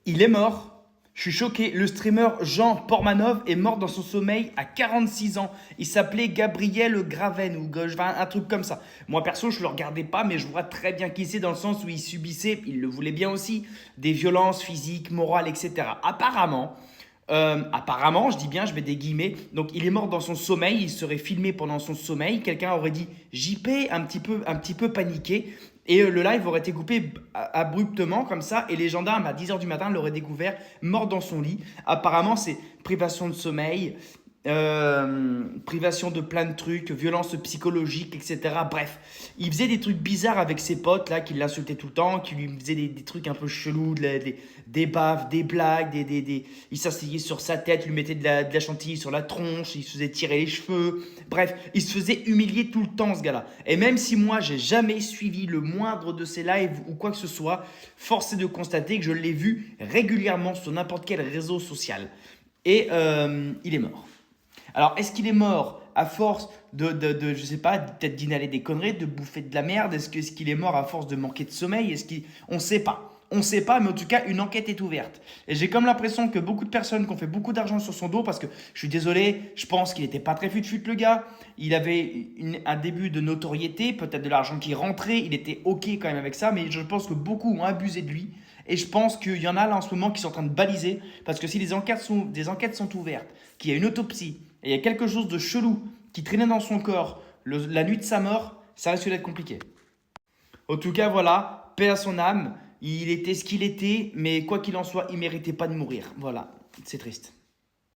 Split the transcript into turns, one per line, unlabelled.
Il est mort. Je suis choqué. Le streamer Jean Portmanov est mort dans son sommeil à 46 ans. Il s'appelait Gabriel Graven ou un truc comme ça. Moi perso, je le regardais pas, mais je vois très bien qui c'est dans le sens où il subissait, il le voulait bien aussi, des violences physiques, morales, etc. Apparemment, je dis bien, je mets des guillemets. Donc, il est mort dans son sommeil. Il serait filmé pendant son sommeil. Quelqu'un aurait dit JP, un petit peu paniqué. Et le live aurait été coupé abruptement comme ça. Et les gendarmes à 10 h du matin l'auraient découvert mort dans son lit. Apparemment, c'est privation de sommeil, privation de plein de trucs, violence psychologique, etc. Bref, il faisait des trucs bizarres avec ses potes là, qui l'insultaient tout le temps, qui lui faisaient des trucs un peu chelous, des baves, des blagues, il s'asseyait sur sa tête, lui mettait de la chantilly sur la tronche, il se faisait tirer les cheveux. Bref, il se faisait humilier tout le temps ce gars-là. Et même si moi j'ai jamais suivi le moindre de ses lives ou quoi que ce soit, force est de constater que je l'ai vu régulièrement sur n'importe quel réseau social. Et il est mort. Alors, est-ce qu'il est mort à force je sais pas, peut-être d'inhaler des conneries, de bouffer de la merde? Est-ce qu'il est mort à force de manquer de sommeil? On ne sait pas. On ne sait pas, mais en tout cas, une enquête est ouverte. Et j'ai comme l'impression que beaucoup de personnes qui ont fait beaucoup d'argent sur son dos, parce que je suis désolé, je pense qu'il n'était pas très fut-fut le gars. Il avait un début de notoriété, peut-être de l'argent qui rentrait, il était OK quand même avec ça, mais je pense que beaucoup ont abusé de lui. Et je pense qu'il y en a là en ce moment qui sont en train de baliser, parce que si des enquêtes sont ouvertes, qu'il y a une autopsie, et il y a quelque chose de chelou qui traînait dans son corps la nuit de sa mort, ça risque d'être compliqué. En tout cas, voilà, paix à son âme. Il était ce qu'il était, mais quoi qu'il en soit, il méritait pas de mourir. Voilà, c'est triste.